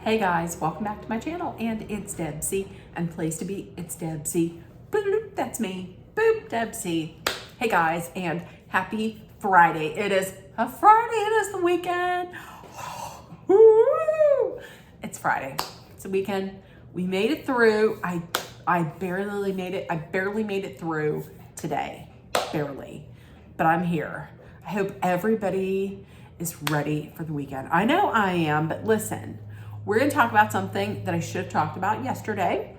Hey guys, welcome back to my channel, and it's Debsy, and place to be, it's Debsy. Boop, that's me. Boop, Debsy. Hey guys, and happy Friday. It is a Friday, it is the weekend. Woo! It's Friday, it's the weekend. We made it through. I barely made it through today, barely, but I'm here. I hope everybody is ready for the weekend. I know I am, but listen, we're going to talk about something that I should have talked about yesterday,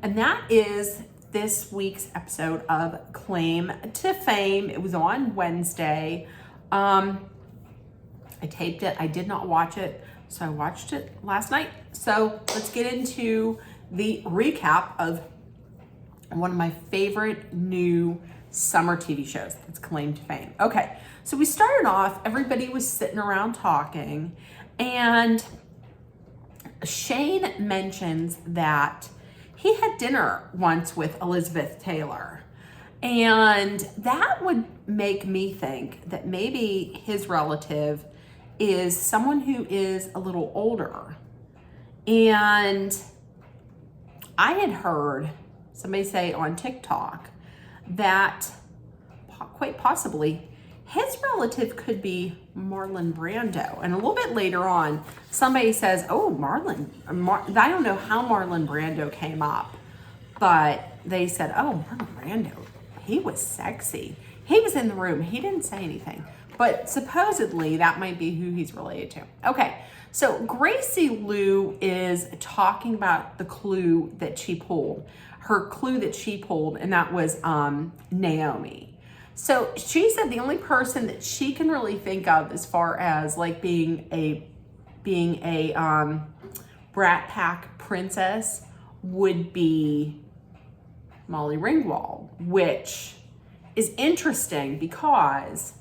and that is this week's episode of Claim to Fame. It was on Wednesday. I taped it. I did not watch it, so I watched it last night. So let's get into the recap of one of my favorite new summer TV shows. It's Claim to Fame. Okay, so we started off, everybody was sitting around talking, and Shane mentions that he had dinner once with Elizabeth Taylor. And that would make me think that maybe his relative is someone who is a little older. And I had heard somebody say on TikTok that quite possibly his relative could be Marlon Brando. And a little bit later on, somebody says, oh, I don't know how Marlon Brando came up, but they said, oh, Marlon Brando, he was sexy. He was in the room. He didn't say anything, but supposedly that might be who he's related to. Okay, so Gracie Lou is talking about the clue that she pulled, her clue that she pulled, and that was Naomi. So she said the only person that she can really think of as far as like being a Brat Pack princess would be Molly Ringwald, which is interesting because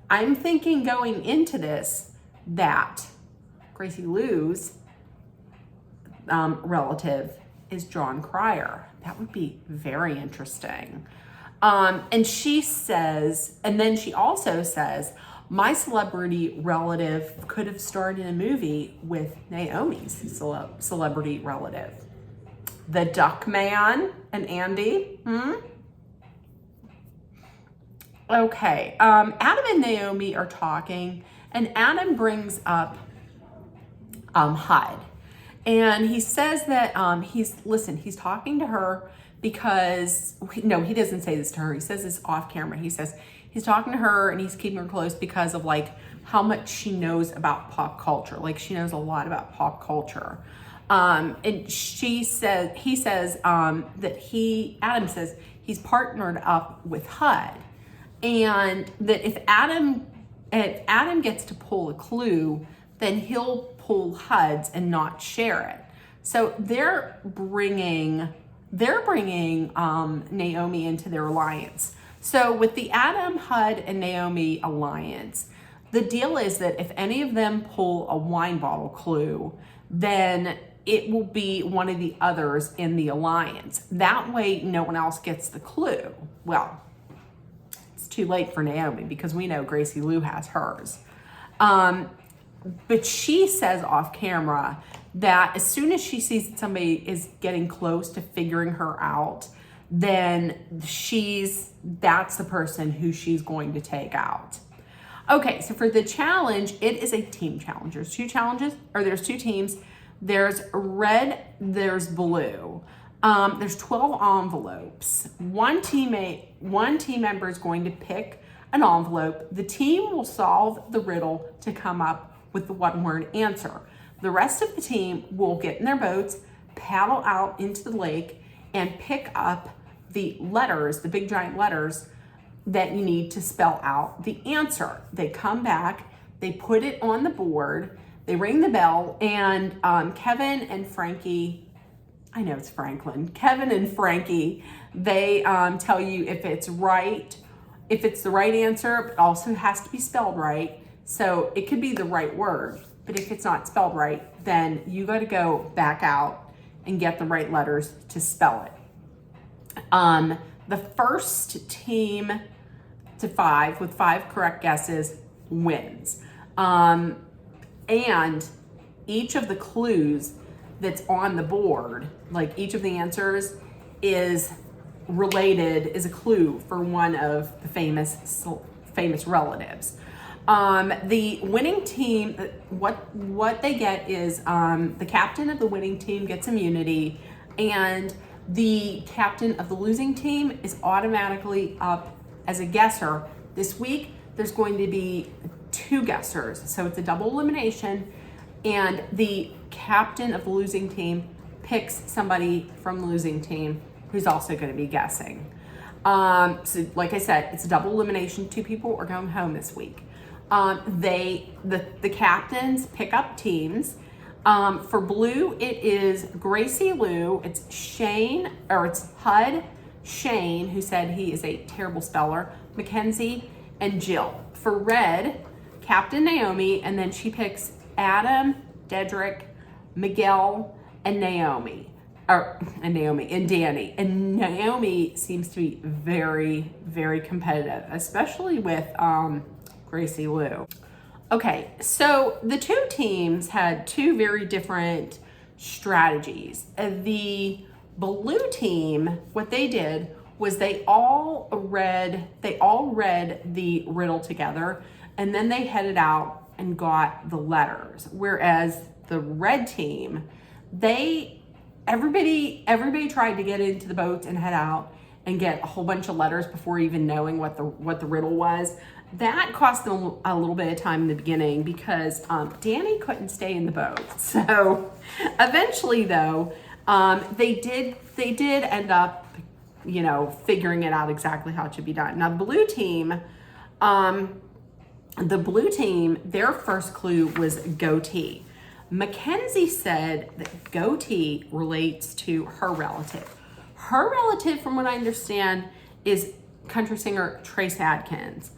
I'm thinking going into this that Gracie Lou's relative is John Cryer. That would be very interesting. And she says, and then she also says, my celebrity relative could have starred in a movie with Naomi's celebrity relative. The Duck Man and Andy. Okay. Adam and Naomi are talking, and Adam brings up HUD. And he says that he's talking to her because, no, he doesn't say this to her. He says this off camera. He says he's talking to her and he's keeping her close because of like how much she knows about pop culture. Like she knows a lot about pop culture. And he says Adam says he's partnered up with HUD, and that if Adam gets to pull a clue, then he'll pull HUD's and not share it. So they're bringing Naomi into their alliance. So with the Adam, HUD, and Naomi alliance, the deal is that if any of them pull a wine bottle clue, then it will be one of the others in the alliance. That way, no one else gets the clue. Well, it's too late for Naomi because we know Gracie Lou has hers. But she says off camera that as soon as she sees that somebody is getting close to figuring her out, then that's the person who she's going to take out. Okay, so for the challenge, it is a team challenge. There's there's two teams. There's red, there's blue. There's 12 envelopes. One team member is going to pick an envelope. The team will solve the riddle to come up with the one-word answer. The rest of the team will get in their boats, paddle out into the lake, and pick up the letters, the big giant letters that you need to spell out the answer. They come back, they put it on the board, they ring the bell, and Kevin and Frankie, I know it's Franklin, Kevin and Frankie, they tell you if it's right, if it's the right answer, but also has to be spelled right. So it could be the right word, but if it's not spelled right, then you got to go back out and get the right letters to spell it. The first team to 5 with 5 correct guesses wins. And each of the clues that's on the board, like each of the answers is a clue for one of the famous relatives. The winning team, what they get is the captain of the winning team gets immunity, and the captain of the losing team is automatically up as a guesser. This week, there's going to be 2 guessers, so it's a double elimination, and the captain of the losing team picks somebody from the losing team who's also going to be guessing. So like I said, it's a double elimination. 2 people are going home this week. The captains pick up teams. For blue, it is Gracie Lou, it's Hud Shane, who said he is a terrible speller, Mackenzie, and Jill. For red, Captain Naomi, and then she picks Adam, Dedrick, Miguel, and Danny. And Naomi seems to be very, very competitive, especially with Gracie Lou. Okay, so the 2 teams had 2 very different strategies. The blue team, what they did was they all read the riddle together, and then they headed out and got the letters. Whereas the red team, everybody tried to get into the boats and head out and get a whole bunch of letters before even knowing what the riddle was. That cost them a little bit of time in the beginning because Danny couldn't stay in the boat. So eventually, though, they did end up, figuring it out exactly how it should be done. Now, the blue team, their first clue was goatee. Mackenzie said that goatee relates to her relative. Her relative, from what I understand, is country singer Trace Adkins.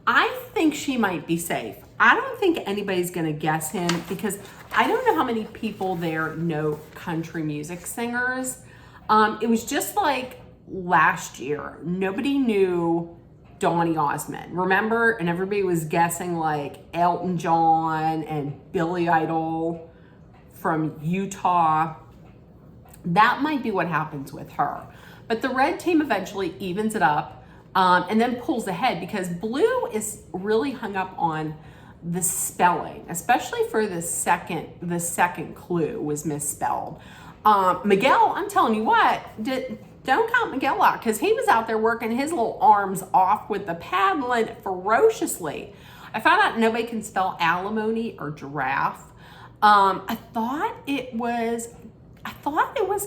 I think she might be safe. I don't think anybody's gonna guess him because I don't know how many people there know country music singers. It was just like last year. Nobody knew Donny Osmond, remember? And everybody was guessing like Elton John and Billy Idol from Utah. That might be what happens with her. But the red team eventually evens it up. And then pulls ahead because blue is really hung up on the spelling, especially for the second clue was misspelled. Miguel, I'm telling you what, don't count Miguel out because he was out there working his little arms off with the paddling ferociously. I found out nobody can spell alimony or giraffe. I thought it was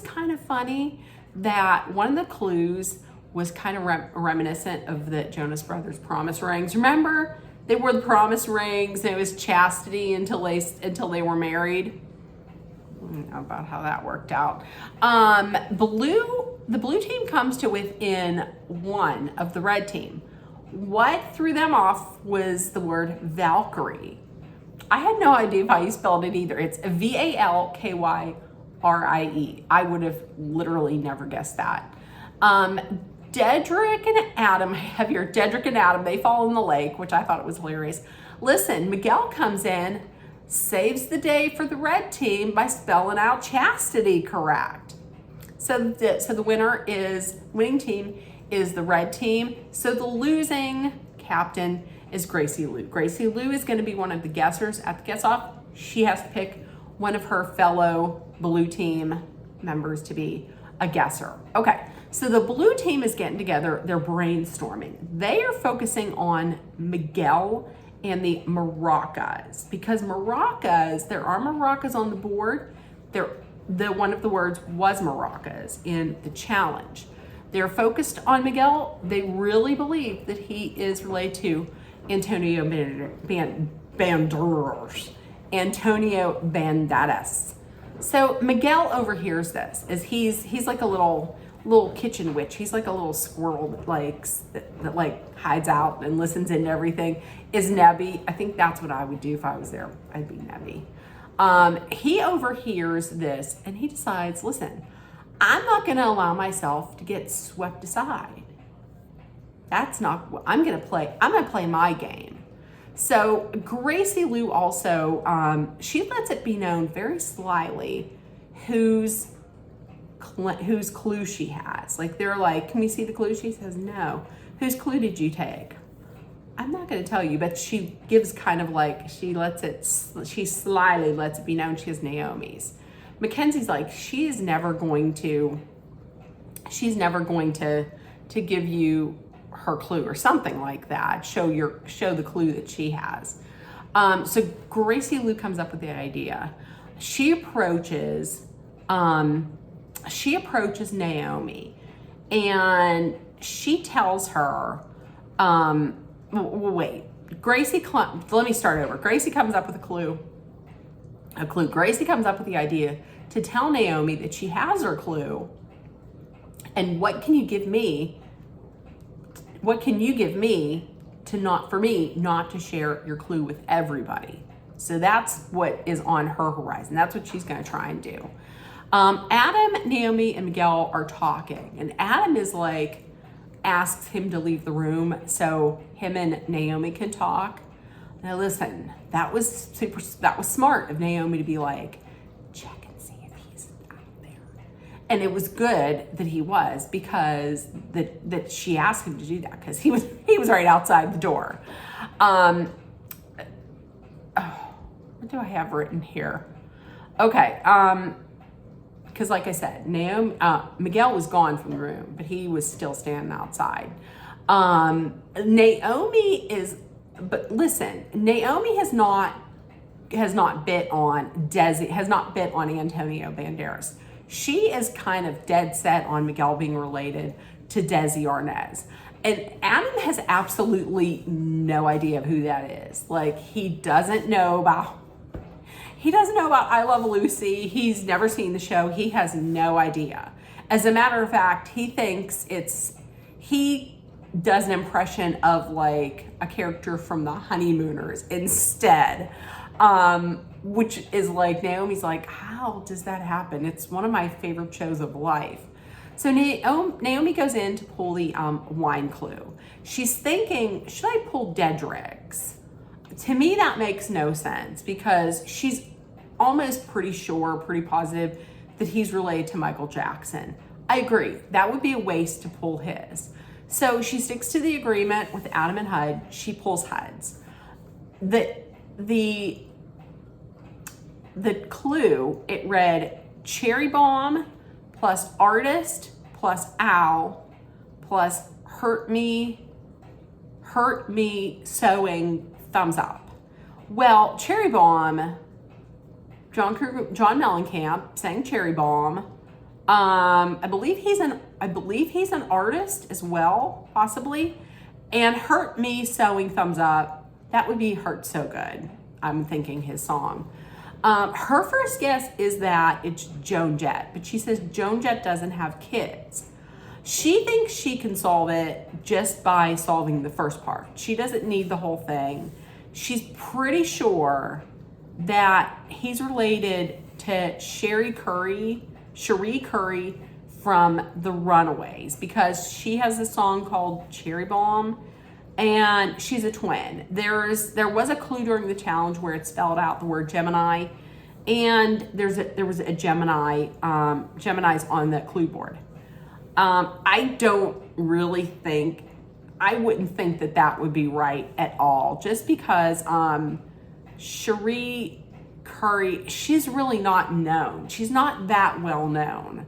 kind of funny that one of the clues was kind of reminiscent of the Jonas Brothers promise rings. Remember, they wore the promise rings and it was chastity until they were married. I don't know about how that worked out. The blue team comes to within 1 of the red team. What threw them off was the word Valkyrie. I had no idea how you spelled it either. It's Valkyrie. I would have literally never guessed that. Dedrick and Adam, they fall in the lake, which I thought it was hilarious. Listen, Miguel comes in, saves the day for the red team by spelling out chastity correct. So the winning team is the red team. So the losing captain is Gracie Lou. Gracie Lou is going to be one of the guessers at the guess-off. She has to pick one of her fellow blue team members to be a guesser. Okay. So the blue team is getting together, they're brainstorming. They are focusing on Miguel and the maracas because there are maracas on the board. One of the words was maracas in the challenge. They're focused on Miguel. They really believe that he is related to Antonio Banderas. So Miguel overhears this as he's like a little kitchen witch. He's like a little squirrel that hides out and listens into everything. Is Nebby. I think that's what I would do if I was there. I'd be Nebby. He overhears this and he decides, listen, I'm not going to allow myself to get swept aside. That's not what I'm going to play. I'm going to play my game. So Gracie Lou also, she lets it be known very slyly whose clue she has. Like they're like, can we see the clue? She says, no. Whose clue did you take? I'm not going to tell you, but she gives kind of like, she slyly lets it be known she has Naomi's. Mackenzie's like, she's never going to give you her clue or something like that. Show the clue that she has. So Gracie Lou comes up with the idea. She approaches Naomi, and she tells her, wait, let me start over. Gracie comes up with a clue. Gracie comes up with the idea to tell Naomi that she has her clue. And what can you give me for me not to share your clue with everybody? So that's what is on her horizon. That's what she's going to try and do. Adam, Naomi, and Miguel are talking, and Adam is like, asks him to leave the room so him and Naomi can talk. Now listen, that was smart of Naomi to be like, check and see if he's out there. And it was good that he was, because that she asked him to do that, because he was right outside the door. What do I have written here? Okay, because like I said, Miguel was gone from the room, but he was still standing outside. Naomi has not bit on Antonio Banderas. She is kind of dead set on Miguel being related to Desi Arnaz. And Adam has absolutely no idea of who that is. Like, he doesn't know about I Love Lucy. He's never seen the show. He has no idea. As a matter of fact, he thinks he does an impression of like a character from The Honeymooners instead, which is like, Naomi's like, how does that happen? It's one of my favorite shows of life. So Naomi goes in to pull the wine clue. She's thinking, should I pull Dedrick's? To me, that makes no sense, because she's almost pretty positive that he's related to Michael Jackson. I agree. That would be a waste to pull his. So she sticks to the agreement with Adam and Hud. She pulls Hud's. The clue, it read Cherry Bomb plus artist plus owl plus hurt me sewing thumbs up. Well, Cherry Bomb, John Mellencamp sang Cherry Bomb. I believe he's an artist as well, possibly. And hurt me sewing thumbs up, that would be Hurt So Good. I'm thinking his song. Her first guess is that it's Joan Jett, but she says Joan Jett doesn't have kids. She thinks she can solve it just by solving the first part. She doesn't need the whole thing. She's pretty sure that he's related to Cherie Curry from The Runaways, because she has a song called Cherry Bomb, and she's a twin. There was a clue during the challenge where it spelled out the word Gemini, and there was a Gemini's on the clue board. I wouldn't think that would be right at all, just because Cherie Curry, she's really not known. She's not that well known.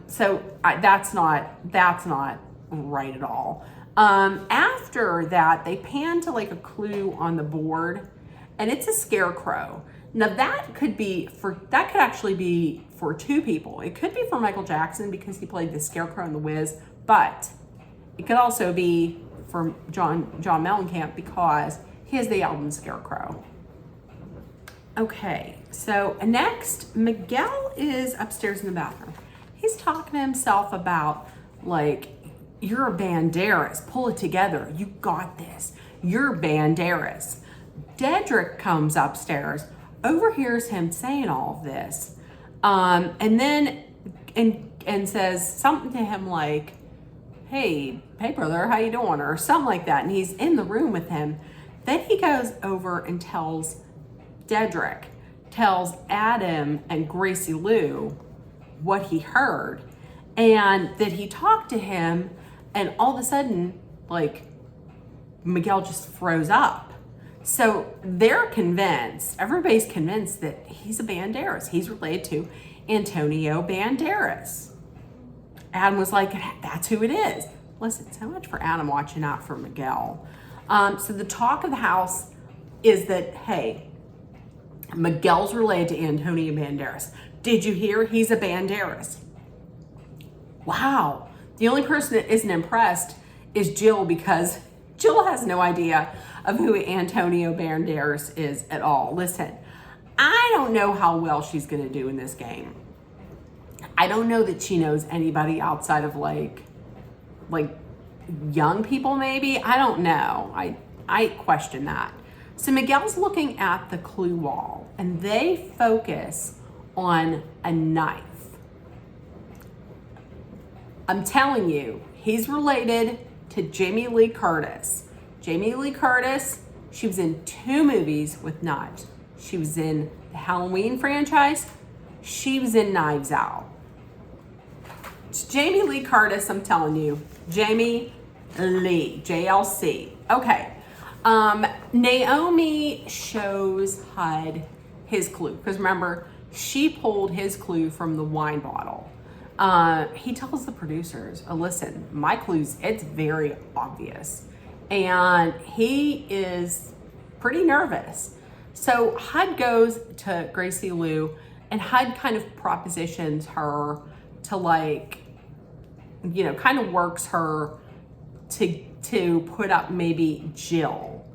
So that's not right at all. After that, they pan to like a clue on the board, and it's a scarecrow. Now that could actually be for two people. It could be for Michael Jackson, because he played the Scarecrow in The Wiz, but it could also be for John Mellencamp, because he has the album Scarecrow. Okay, so next, Miguel is upstairs in the bathroom. He's talking to himself about, like, you're a Banderas, pull it together, you got this, you're Banderas. Dedrick comes upstairs, overhears him saying all of this, and then says something to him like, hey brother, how you doing, or something like that, and he's in the room with him. Then he goes over and tells Adam and Gracie Lou what he heard, and that he talked to him, and all of a sudden, like, Miguel just froze up. So they're convinced, everybody's convinced that he's a Banderas. He's related to Antonio Banderas. Adam was like, that's who it is. Listen, so much for Adam watching out for Miguel. So the talk of the house is that, hey, Miguel's related to Antonio Banderas. Did you hear? He's a Banderas. Wow. The only person that isn't impressed is Jill, because Jill has no idea of who Antonio Banderas is at all. Listen, I don't know how well she's going to do in this game. I don't know that she knows anybody outside of like young people maybe. I don't know. I question that. So Miguel's looking at the clue wall, and they focus on a knife. I'm telling you, he's related to Jamie Lee Curtis. Jamie Lee Curtis, she was in 2 movies with knives. She was in the Halloween franchise. She was in Knives Out. It's Jamie Lee Curtis, I'm telling you. Jamie Lee, JLC. Okay. Naomi shows HUD his clue, because remember, she pulled his clue from the wine bottle. He tells the producers, listen, my clues, it's very obvious. And he is pretty nervous. So HUD goes to Gracie Lou, and HUD kind of propositions her to, like, you know, kind of works her to put up maybe Jill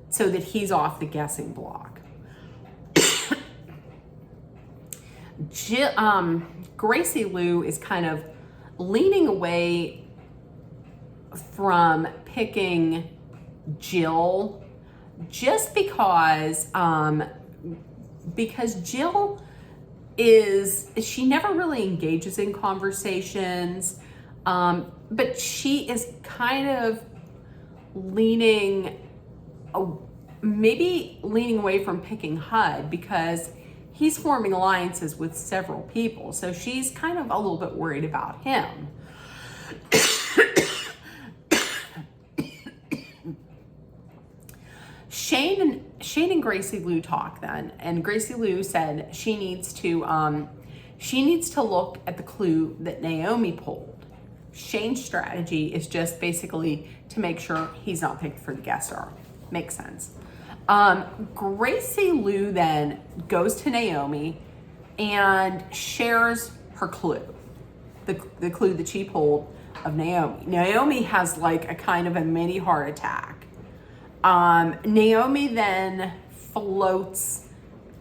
so that he's off the guessing block. Gracie Lou is kind of leaning away from picking Jill just because Jill she never really engages in conversations, but she is kind of maybe leaning away from picking HUD because he's forming alliances with several people. So she's kind of a little bit worried about him. Shane and Gracie Lou talk then, and Gracie Lou said she needs to look at the clue that Naomi pulled. Shane's strategy is just basically to make sure he's not picked for the guesser. Makes sense. Gracie Lou then goes to Naomi and shares her clue, the clue that she pulled of Naomi. Naomi has like a kind of a mini heart attack. Naomi then floats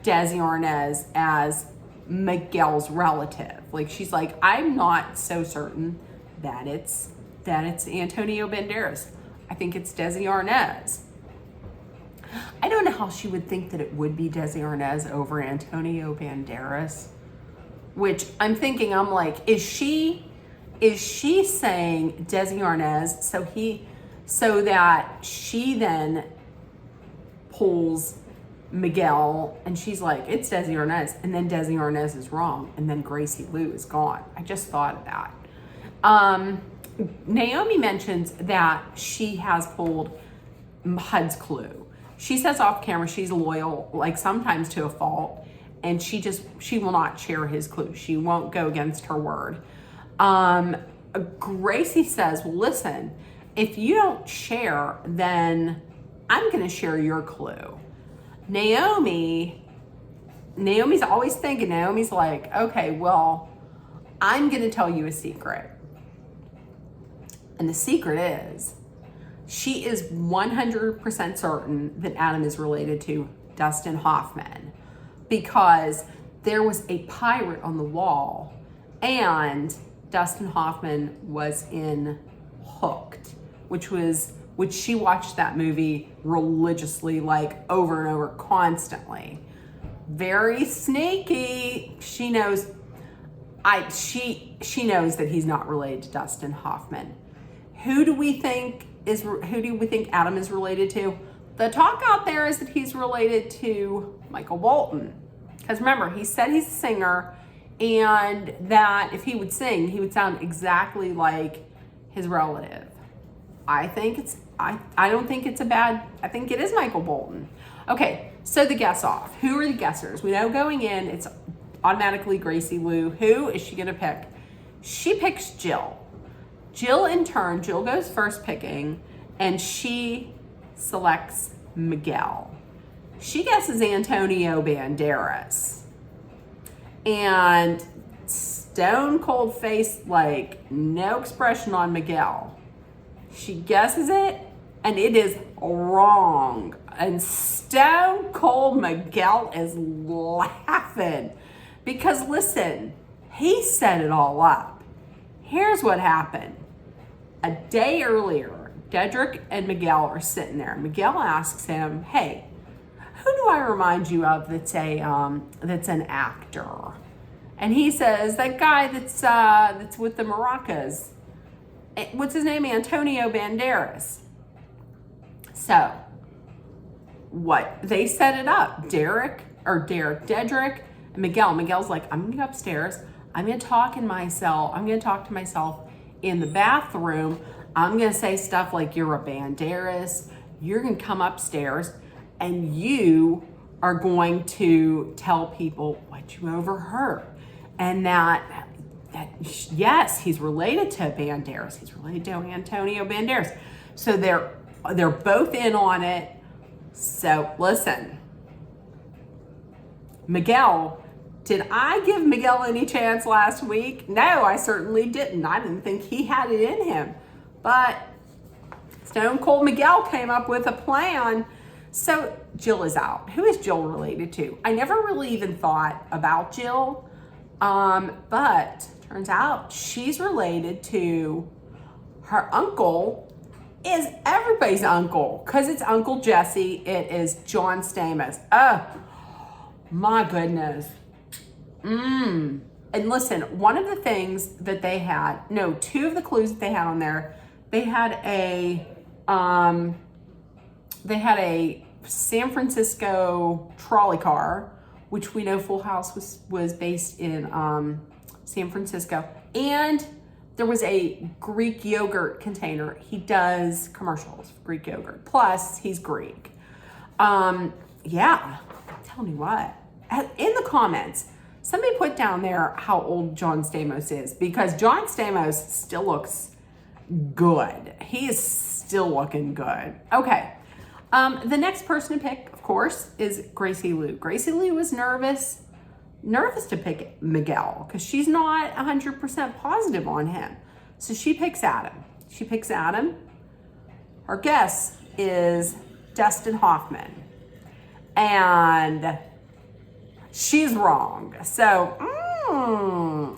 Desi Arnaz as Miguel's relative. Like, she's like, I'm not so certain that it's Antonio Banderas. I think it's Desi Arnaz. I don't know how she would think that it would be Desi Arnaz over Antonio Banderas, which I'm like, is she saying Desi Arnaz so that she then pulls Miguel, and she's like, it's Desi Arnaz, and then Desi Arnaz is wrong, and then Gracie Lou is gone. I just thought of that. Naomi mentions that she has pulled HUD's clue. She says off camera she's loyal, like sometimes to a fault, and she will not share his clue. She won't go against her word. Gracie says, well, listen, if you don't share, then I'm going to share your clue. Naomi's always thinking, Naomi's like, okay, well, I'm going to tell you a secret. And the secret is, she is 100% certain that Adam is related to Dustin Hoffman because there was a pirate on the wall and Dustin Hoffman was in Hooked, which she watched that movie religiously, like over and over, constantly. Very sneaky. She knows she knows that he's not related to Dustin Hoffman. Who do we think Adam is related to? The talk out there is that he's related to Michael Bolton. Because remember, he said he's a singer, and that if he would sing, he would sound exactly like his relative. I don't think it's a bad, I think it is Michael Bolton. Okay, so the guess off. Who are the guessers? We know going in, it's automatically Gracie Lou. Who is she gonna pick? She picks Jill. Jill in turn, Jill goes first picking, and she selects Miguel. She guesses Antonio Banderas. And stone cold face, like no expression on Miguel. She guesses it, and it is wrong. And stone cold Miguel is laughing. Because listen, he set it all up. Here's what happened. A day earlier, Dedrick and Miguel are sitting there. Miguel asks him, hey, who do I remind you of that's an actor? And he says, that guy that's with the maracas. What's his name? Antonio Banderas. So, what? They set it up. Dedrick, and Miguel. Miguel's like, I'm gonna go upstairs. I'm gonna talk to myself in the bathroom. I'm gonna say stuff like, you're a Banderas. You're gonna come upstairs and you are going to tell people what you overheard. And that yes, he's related to Banderas. He's related to Antonio Banderas. So they're both in on it. So listen, Miguel, did I give Miguel any chance last week? No, I certainly didn't. I didn't think he had it in him. But Stone Cold Miguel came up with a plan. So Jill is out. Who is Jill related to? I never really even thought about Jill. But turns out she's related to her uncle is everybody's uncle, because it's Uncle Jesse. It is John Stamos. Oh, my goodness. And listen, one of the things that they had, two of the clues that they had on there, they had a San Francisco trolley car, which we know Full House was based in San Francisco. And there was a Greek yogurt container. He does commercials for Greek yogurt. Plus, he's Greek. Yeah, tell me what. In the comments, somebody put down there how old John Stamos is, because John Stamos still looks good. He is still looking good. Okay. The next person to pick, of course, is Gracie Lou. Gracie Lou was nervous to pick Miguel because she's not 100% positive on him. So she picks Adam. Her guess is Dustin Hoffman. And she's wrong. So,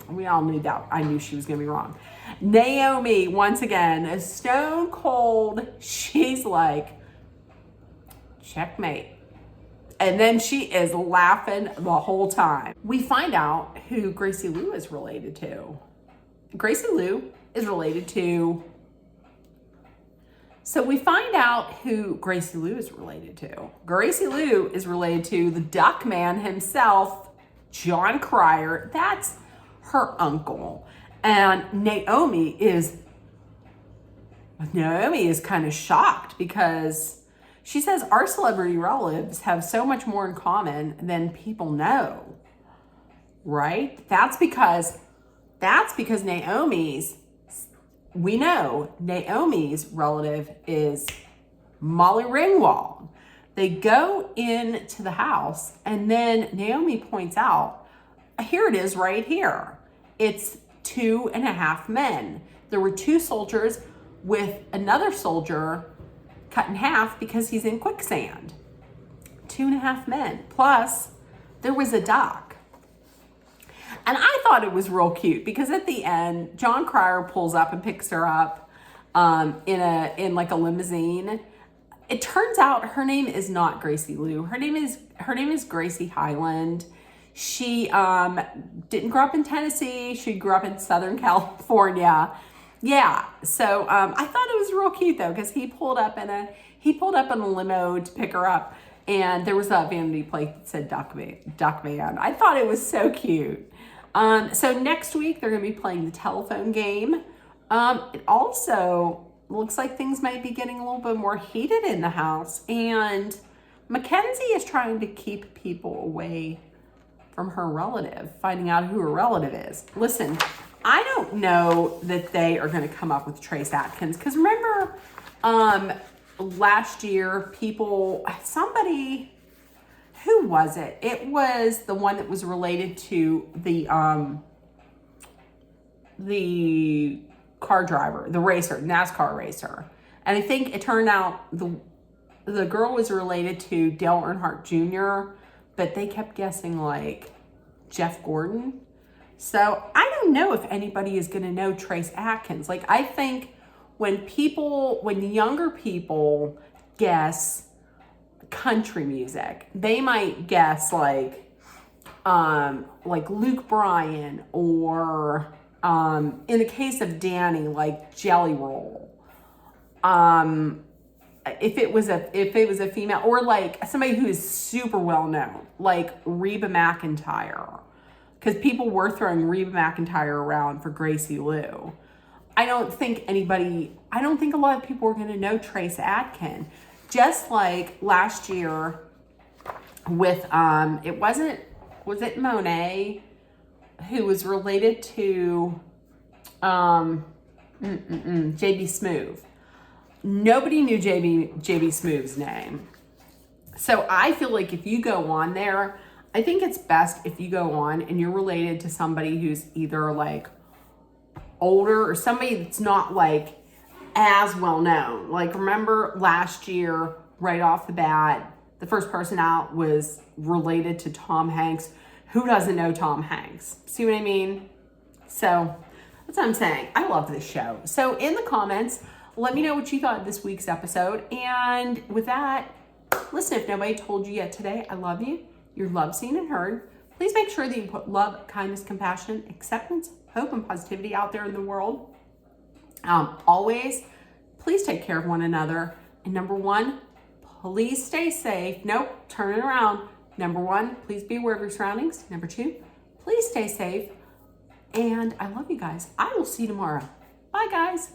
we all knew that. I knew she was going to be wrong. Naomi, once again, is stone cold. She's like, checkmate. And then she is laughing the whole time. We find out who Gracie Lou is related to. Gracie Lou is related to... So we find out who Gracie Lou is related to. Gracie Lou is related to the Duck Man himself, John Cryer. That's her uncle. And Naomi is kind of shocked because she says our celebrity relatives have so much more in common than people know, right? That's because we know Naomi's relative is Molly Ringwald. They go into the house and then Naomi points out, here it is right here. It's 2.5 men. There were 2 soldiers with another soldier cut in half because he's in quicksand. 2.5 men. Plus, there was a duck. And I thought it was real cute because at the end, John Cryer pulls up and picks her up in like a limousine. It turns out her name is not Gracie Lou. Her name is Gracie Hyland. She didn't grow up in Tennessee. She grew up in Southern California. Yeah, so I thought it was real cute though because he pulled up in he pulled up in a limo to pick her up, and there was a vanity plate that said Duck Man. I thought it was so cute. So next week, they're going to be playing the telephone game. It also looks like things might be getting a little bit more heated in the house, and Mackenzie is trying to keep people away from her relative, finding out who her relative is. Listen, I don't know that they are going to come up with Trace Atkins, because remember last year, somebody, who was it? It was the one that was related to the car driver, the racer, NASCAR racer. And I think it turned out the girl was related to Dale Earnhardt Jr., but they kept guessing like Jeff Gordon. So I don't know if anybody is going to know Trace Atkins. Like, I think when younger people guess country music, they might guess like Luke Bryan, or in the case of Danny, like Jelly Roll. If it was a female, or like somebody who is super well known, like Reba McEntire, because people were throwing Reba McEntire around for Gracie Lou. I don't think a lot of people are going to know Trace Atkins. Just like last year with, was it Monet, who was related to JB Smoove. Nobody knew JB Smoove's name. So I feel like if you go on there, I think it's best if you go on and you're related to somebody who's either like older or somebody that's not like as well known. Like, remember last year, right off the bat, the first person out was related to Tom Hanks. Who doesn't know Tom Hanks? See what I mean? So that's what I'm saying. I love this show. So in the comments, let me know what you thought of this week's episode. And with that, listen, if nobody told you yet today, I love you. You're loved, seen, and heard. Please make sure that you put love, kindness, compassion, acceptance, hope, and positivity out there in the world. Always, please take care of one another. And number one, please stay safe. Nope, turn it around. Number one, please be aware of your surroundings. Number two, please stay safe. And I love you guys. I will see you tomorrow. Bye, guys.